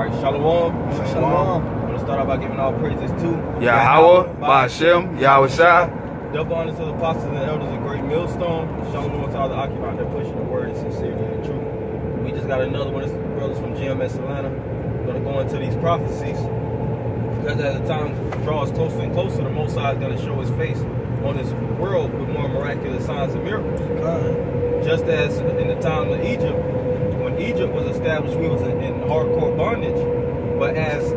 Alright, Shalom. Shalom. I'm going to start off by giving all praises to Yahweh, Ba'ashem, Yahweh Shai. Double honor to the apostles and elders of Great Millstone. Shalom to all the occupants that pushing the word and sincerity and truth. We just got another one. This is the brothers from Gms Atlanta. We're going to go into these prophecies. Because as the time draws closer and closer, the Most High is going to show his face on this world with more miraculous signs and miracles. Just as in the time of Egypt, when Egypt was established, we was in hardcore bondage. But as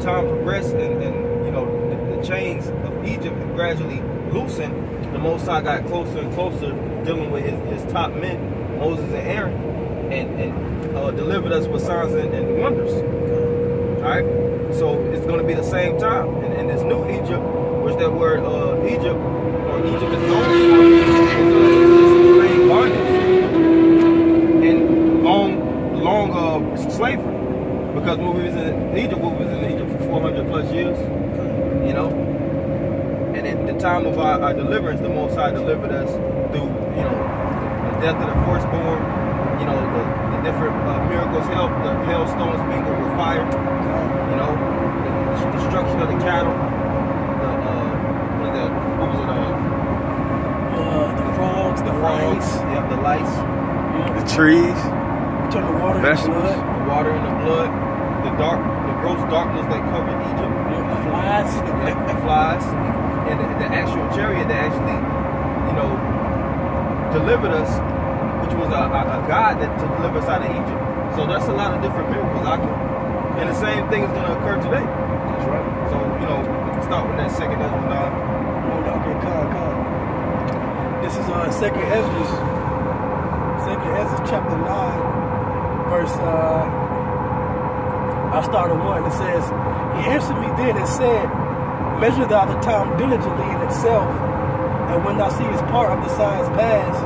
time progressed and you know, the chains of Egypt gradually loosened, the Most High got closer and closer dealing with his top men, Moses and Aaron, and delivered us with signs and wonders. Alright? So it's going to be the same time. And this new Egypt, which that word Egypt, or Egypt is known for, is slave bondage and long slavery. Because when we was in Egypt for 400 plus years, you know. And at the time of our deliverance, the Most High delivered us through, you know, the death of the firstborn, you know, the different miracles, the hailstones mingled with fire, you know, the destruction of the cattle, the frogs, the lice, yeah, the lice, the trees, turn the water vegetables, into blood. the water in the blood, the gross darkness that covered Egypt, The flies. the flies, and the actual chariot that actually, you know, delivered us, which was a God that to deliver us out of Egypt. So that's a lot of different miracles out there. And the same thing is going to occur today. That's right. So, you know, we can start with that second Ezra 9. Okay, come. This is second Ezra chapter 9, verse I'll start at 1. It says, he answered me then and said, measure thou the time diligently in itself, and when thou seest part of the signs pass,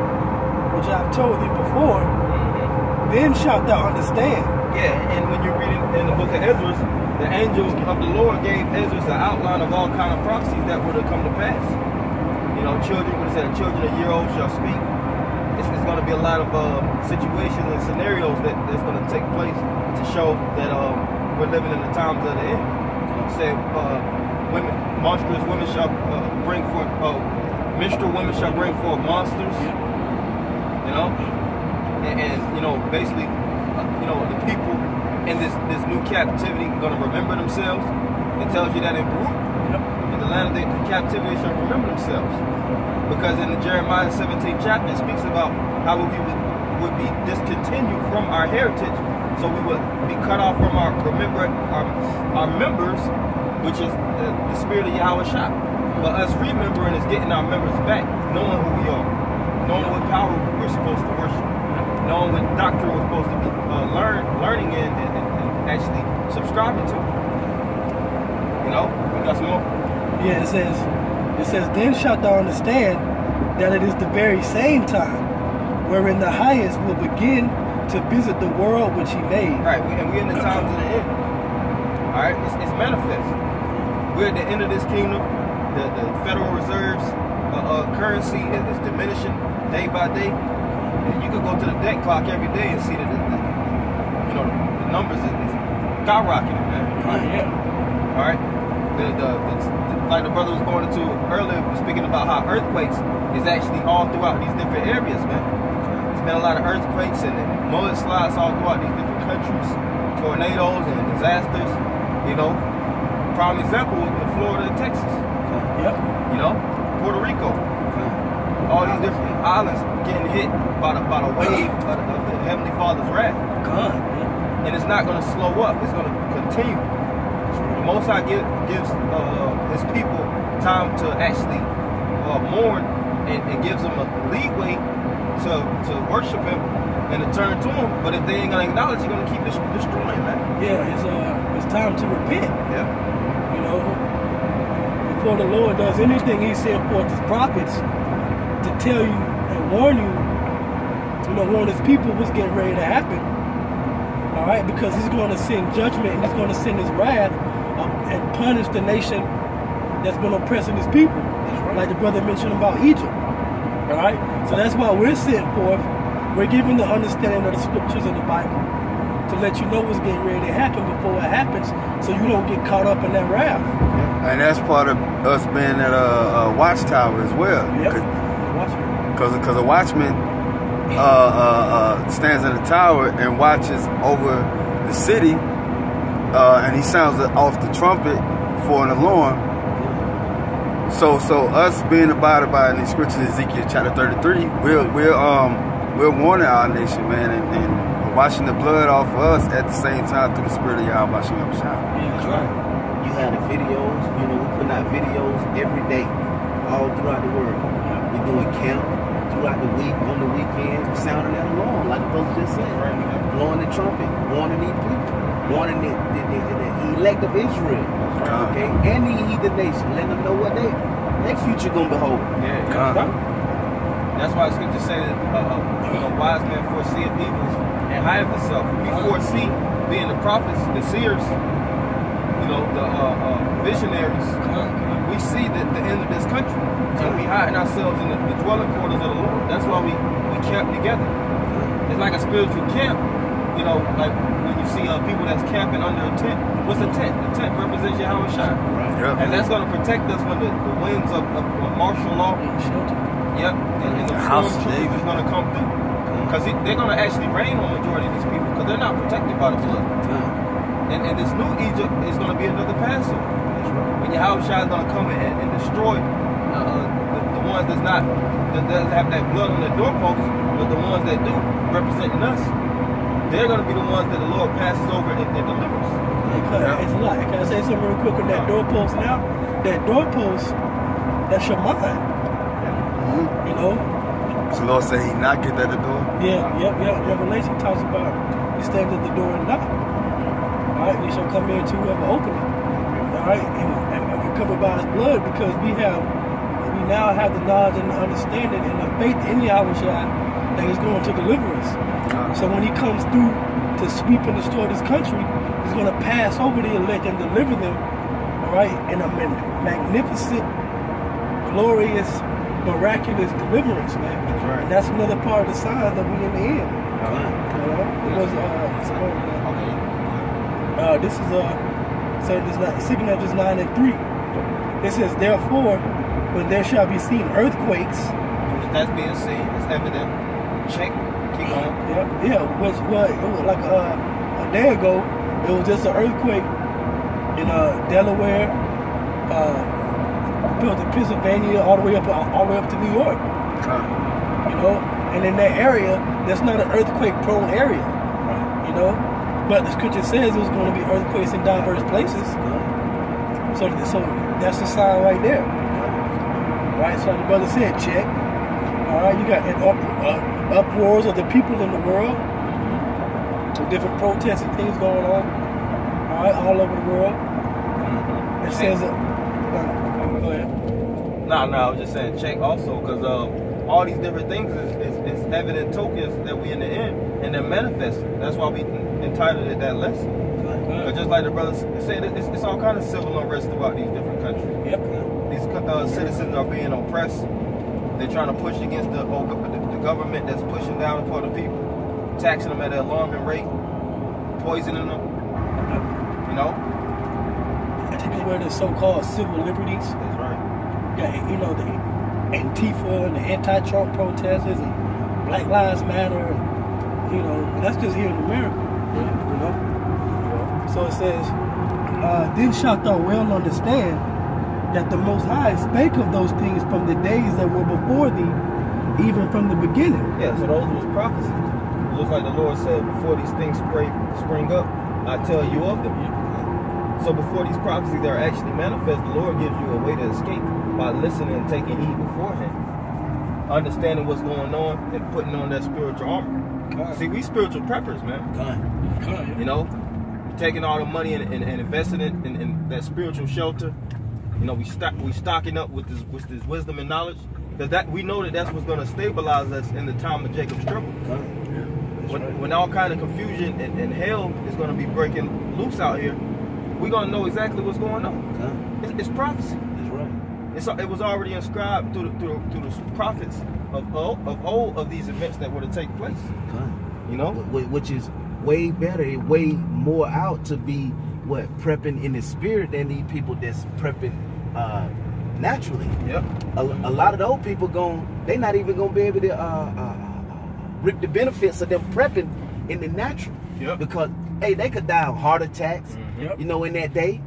which I have told thee before, then shalt thou understand. Yeah, and when you're reading in the book of Ezra, the angel of the Lord gave Ezra an outline of all kind of prophecies that would have come to pass. You know, children, when it said, children a year old shall speak. It's going to be a lot of situations and scenarios that's going to take place to show that we're living in the times of the end. Say, monstrous women shall bring forth, minstrel women shall bring forth monsters. You know, and you know, basically, you know, the people in this new captivity are going to remember themselves. It tells you that in Baruch, in the land of the captivity shall remember themselves. Because in the Jeremiah 17th chapter, it speaks about how we would be discontinued from our heritage. So we would be cut off from our members, which is the spirit of Yahweh Shai. But us remembering is getting our members back, knowing who we are, knowing what power we're supposed to worship, knowing what doctrine we're supposed to be learning in and actually subscribing to. You know, we got some more. Yeah, it says, then shalt thou understand that it is the very same time wherein the highest will begin to visit the world which he made. Right, and we're in the times of the end. All right, it's manifest. We're at the end of this kingdom. The Federal Reserve's currency is diminishing day by day. And you could go to the debt clock every day and see that you know, the numbers is skyrocketing, man. Yeah. All right. Like the brother was going into earlier, speaking about how earthquakes is actually all throughout these different areas, man. There's been a lot of earthquakes and mudslides all throughout these different countries, tornadoes and disasters. You know, prime example was in Florida and Texas. You know, Puerto Rico. All these different islands getting hit by the wave of the Heavenly Father's wrath. And it's not going to slow up. It's going to continue. Most High gives his people time to actually mourn and gives them a leeway to worship him and to turn to him. But if they ain't gonna acknowledge, he's gonna keep destroying, man. Yeah, it's time to repent. Yeah. You know, before the Lord does anything, he sent forth his prophets to tell you and warn you, warn his people what's getting ready to happen. All right, because he's going to send judgment and he's going to send his wrath and punish the nation that's been oppressing his people, like the brother mentioned about Egypt. All right, so that's why we're sent forth. We're given the understanding of the scriptures of the Bible. to let you know what's getting ready to happen before it happens, so you don't get caught up in that wrath. And that's part of us being at a watchtower as well. Yep. Because a watchman stands in the tower and watches over the city, and he sounds off the trumpet for an alarm. So us being abided by in the scriptures, Ezekiel chapter 33, we're warning our nation, man, and washing the blood off of us at the same time through the spirit of Yahweh Shem Shah. That's right. You have the videos, you know, we put out videos every day, all throughout the world. We're doing camp throughout the week, on the weekend, sounding that alarm, like the brother just said. Blowing the trumpet, warning these people, warning the elect of Israel, okay, and the heathen nation, letting them know what their future gonna behold. That's why scripture says a wise man foreseeth evil and hideth himself. We foresee, being the prophets, the seers, you know, the visionaries. We see the end of this country, and we hiding ourselves in the dwelling quarters of the Lord. That's why we camp together. It's like a spiritual camp. You know, like when you see people that's camping under a tent. What's a tent? The tent represents Yahweh Shai. Right. And that's going to protect us when the winds of martial law. Yep. And the storm troopers is going to come through. Because they're going to actually rain on the majority of these people because they're not protected by the blood. And this new Egypt is going to be another Passover. When Yahweh Shai is going to come and destroy the ones that doesn't have that blood on their doorposts, but the ones that do, representing us. They're going to be the ones that the Lord passes over and delivers. It's a lot. Can I say something real quick on that doorpost now? That doorpost, that's your mind. You know? So the Lord said he knocked at the door? Yeah. Revelation talks about he stands at the door and knock. All right, we shall come in to whoever open it. All right, and we're covered by his blood because we now have the knowledge and the understanding and the faith in Yahweh Shai that he's going to deliver us. So when he comes through to sweep and destroy this country, he's going to pass over the elect and deliver them, all right, in a magnificent, glorious, miraculous deliverance, man. That's right. And that's another part of the signs that we in the end. This is Second Ezra 9 and 3. It says, therefore, when there shall be seen earthquakes, that's being seen, it's evident. Check. Keep on. Yeah. It was like a day ago. It was just an earthquake in Delaware, Pennsylvania, all the way up to New York. You know, and in that area, that's not an earthquake-prone area. You know, but the scripture says it was going to be earthquakes in diverse places. So that's the sign right there. Right. So the brother said, check. All right, you got uproars of the people in the world, different protests and things going on, all right, all over the world. It says, go ahead. No, I was just saying check also because all these different things is evident tokens that we in the end, and they're manifesting. That's why we entitled it that lesson. Because just like the brothers said, it's all kind of civil unrest throughout these different countries. Yep. These citizens are being oppressed. They're trying to push against the government that's pushing down upon the people, taxing them at an alarming rate, poisoning them. You know? I think it's where the so-called civil liberties. That's right. Yeah, you know, the Antifa and the anti-Trump protesters and Black Lives Matter. And, you know, that's just here in America. You know? So it says, then shalt thou well understand that the Most High spake of those things from the days that were before thee, even from the beginning. Yeah, so those was prophecies. It was like the Lord said, before these things spring up, I tell you of them. So before these prophecies are actually manifest, the Lord gives you a way to escape by listening and taking heed beforehand. Understanding what's going on and putting on that spiritual armor. See, we spiritual preppers, man. You know, taking all the money and investing it in that spiritual shelter. You know, we stocking up with this wisdom and knowledge, because that we know that's what's going to stabilize us in the time of Jacob's trouble. When all kind of confusion and hell is going to be breaking loose out here, we're going to know exactly what's going on. It's prophecy. That's right. It was already inscribed through the prophets of old of these events that were to take place. You know, which is way better. It way more out to be what prepping in the spirit than these people that's prepping naturally. Yep. A lot of those people they not even gonna be able to reap the benefits of them prepping in the natural. Yep. Because hey, they could die of heart attacks, Yep. you know, in that day.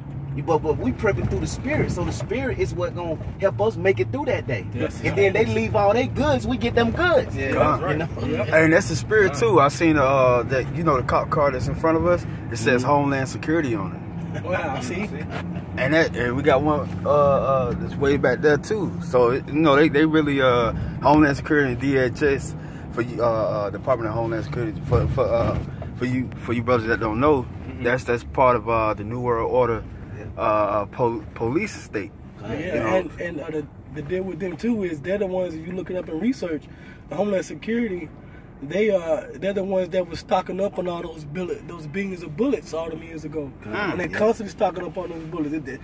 But we prepping through the spirit, so the spirit is what gonna help us make it through that day. Yes. And then they leave all their goods, we get them goods. Yeah, God. that's right. You know? Yep. And that's the spirit too. I seen that the cop car that's in front of us. It says Homeland Security on it. Wow, see? And we got one that's way back there too. So they really Homeland Security and DHS for you Department of Homeland Security for you brothers that don't know, that's part of the New World Order police state. Yeah, and the deal with them too is they're the ones, if you look it up in research, the Homeland Security, they're the ones that were stocking up on all those billions of bullets all them years ago, and they constantly stocking up on those bullets.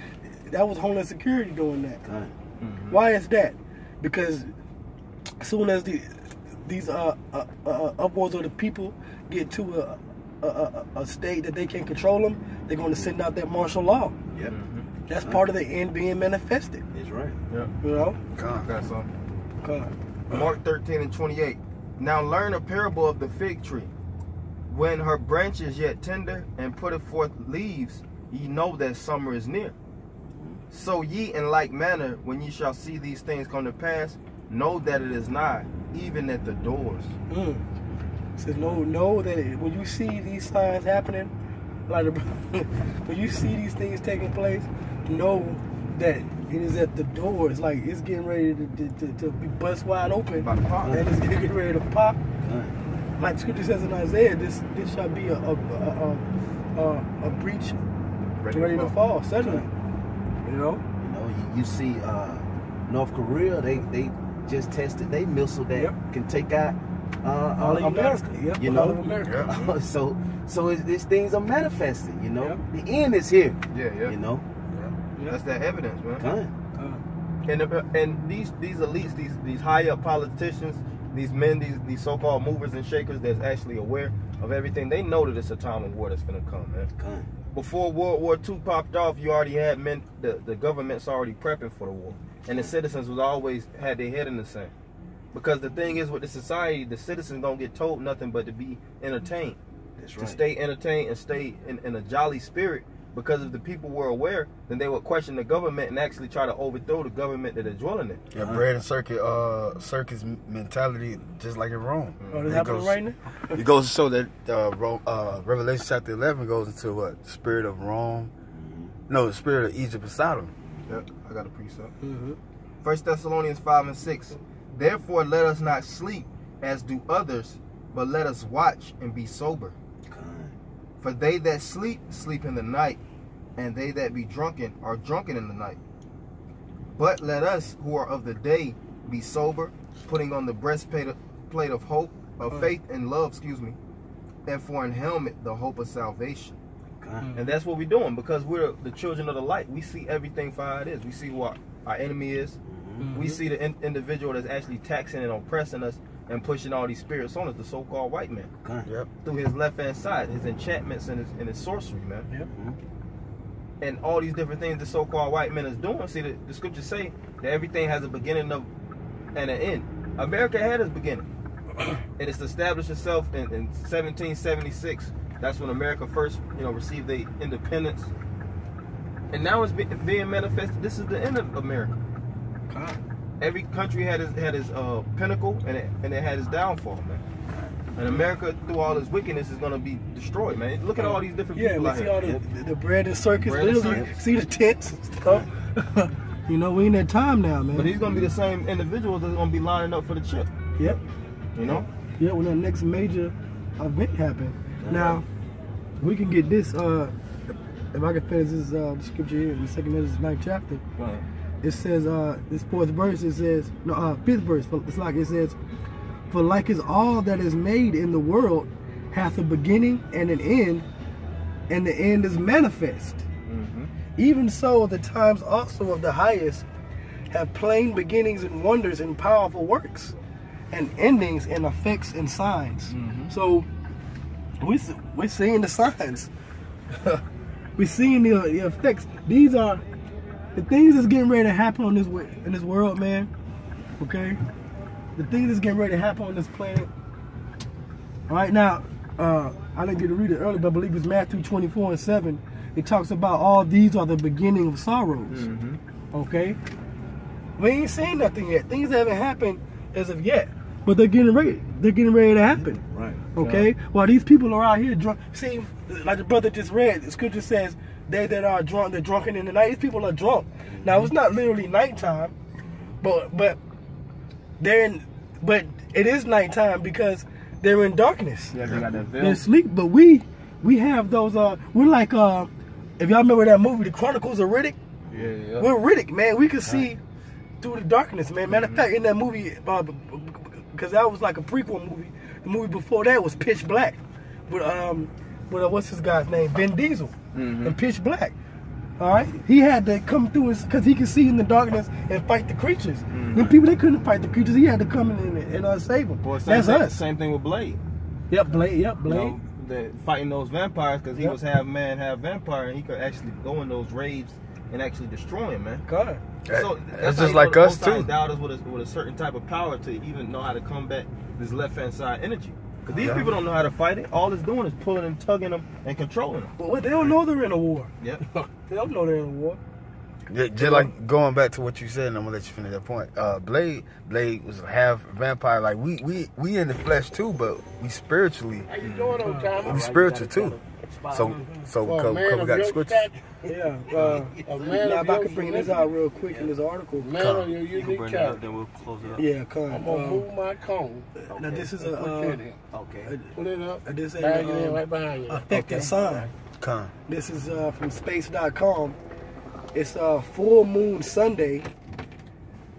That was Homeland Security doing that. Why is that? Because as soon as these upwards of the people get to a state that they can't control them, they're going to send out that martial law. Yep. That's part of the end being manifested. That's right. Yep. You know? Got some. God. Mark 13:28. Now learn a parable of the fig tree. When her branch is yet tender and putteth forth leaves, ye know that summer is near. So ye in like manner, when ye shall see these things come to pass, know that it is nigh, even at the doors. It says know that when you see these signs happening, like when you see these things taking place, know that it is at the doors. Like it's getting ready to be bust wide open, About to pop. and it's getting ready to pop. Like Scripture says in Isaiah, this shall be a breach ready to fall suddenly. You know. You know, you see North Korea, they just tested their missile that can take out All of America. Yep, You all know, of America. so these things are manifesting. You know, the end is here. Yeah. You know, That's that evidence, man. Kind. And these elites, these high up politicians, these men, these so-called movers and shakers that's actually aware of everything, they know that it's a time of war that's gonna come, man. Before World War II popped off, you already had men, the government's already prepping for the war. And the citizens was always had their head in the sand. Because the thing is with the society, the citizens don't get told nothing but to be entertained. That's right. To stay entertained and stay in a jolly spirit. Because if the people were aware, then they would question the government and actually try to overthrow the government that they're dwelling in. Yeah, bread and circus mentality, just like in Rome. Oh, that's happening right now? It goes to show that Revelation chapter 11 goes into what? The spirit of Rome. No, the spirit of Egypt and Sodom. Yep, I got a precept. 1 Thessalonians 5:6. Therefore let us not sleep as do others, but let us watch and be sober. For they that sleep, sleep in the night, and they that be drunken are drunken in the night. But let us who are of the day be sober, putting on the breastplate of hope, of faith and love, and for an helmet the hope of salvation. And that's what we're doing, because we're the children of the light. We see everything for how it is. We see what our enemy is. We see the individual that's actually taxing and oppressing us and pushing all these spirits on us, the so-called white man. Through his left-hand side, his enchantments and his sorcery, man. And all these different things the so-called white man is doing. See, the scriptures say that everything has a beginning and an end. America had its beginning. And it's established itself in 1776. That's when America first, received their independence. And now it's being manifested. This is the end of America. Every country had his pinnacle, and it had its downfall, man. And America, through all its wickedness, is going to be destroyed, man. Look at all these different people out see here. all the bread and circus. Bread and Literally, circus. see the tents and stuff. We in that time now, man. But he's going to be the same individuals that's going to be lining up for the chip. Yep. You know? Yeah, when that next major event happen. Now, we can get this, if I can finish this scripture here in the 2nd Ezra 9th chapter. It says, this 4th verse, it says, no, 5th verse, it's like it says, for like as all that is made in the world hath a beginning and an end, and the end is manifest. Even so, the times also of the highest have plain beginnings and wonders and powerful works, and endings and effects and signs. So, We're seeing the signs. We're seeing the effects. These are the things that's getting ready to happen on in this world, man. Okay, the things that's getting ready to happen on this planet. All right, now I didn't get to read it earlier, but I believe it's Matthew 24:7. It talks about all these are the beginning of sorrows. Okay, we ain't seen nothing yet. Things haven't happened as of yet, but they're getting ready. They're getting ready to happen. Right. Okay. Yeah. While these people are out here drunk, see, like the brother just read, the scripture says they that are drunk, they're drunken in the night. These people are drunk. Now it's not literally nighttime, but it is nighttime because they're in darkness. Yeah, they got that veil. They're asleep. But we have those. We're like if y'all remember that movie, The Chronicles of Riddick. Yeah. We're Riddick, man. We can see through the darkness, man. Matter of fact, in that movie, because that was like a prequel movie. The movie before that was Pitch Black. With what's his guy's name? Vin Diesel. And Pitch Black. All right, he had to come through because he could see in the darkness and fight the creatures. When people they couldn't fight the creatures, he had to come in and save them. Boy, that's us. Same thing with Blade. Yep, Blade. Yep, Blade. You know, fighting those vampires because he was half man, half vampire, and he could actually go in those raids and actually destroy him, man. God. So that's just like us too. Endowed us with a certain type of power to even know how to combat this left-hand side energy. Because these people don't know how to fight it. All it's doing is pulling and tugging them and controlling them. Well, they don't know they're in a war. Yeah. They don't know they're in a war. Yeah, just like going back to what you said, and I'm gonna let you finish that point. Blade was half vampire. Like we in the flesh too, but we spiritually. How you doing, old time? We spiritual too. So we got the scripture. Yeah. Now if I could bring this out real quick in this article. Man on your unique character. Then we'll close it up. Yeah, come. I'm gonna move my cone. Now this is a okay. Put it up. This is bag it in right behind you. Affected sign. Come. This is from space.com. It's full moon Sunday.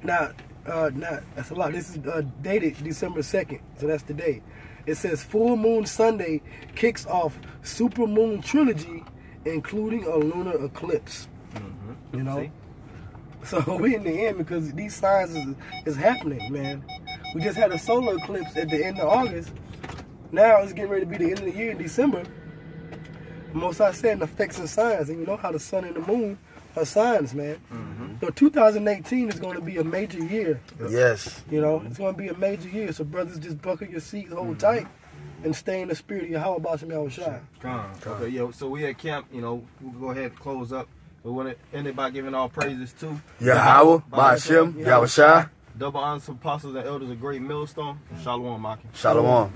Now, that's a lot. This is dated December 2nd, so that's the day. It says full moon Sunday kicks off super moon trilogy, including a lunar eclipse. You know, see? So we in the end because these signs is happening, man. We just had a solar eclipse at the end of August. Now it's getting ready to be the end of the year in December. Most I said effects and signs, and you know how the sun and the moon are signs, man. So 2018 is going to be a major year. Yes. You know, it's going to be a major year. So brothers, just buckle your seats, hold tight, and stay in the spirit of Yahweh Basham Yahushua. Okay, yo. So we at camp. You know, we'll go ahead and close up. We want to end it by giving all praises to Yahweh Basham Yahushua. Double honors to apostles and elders of Great Millstone. Shalom, Maki. Shalom.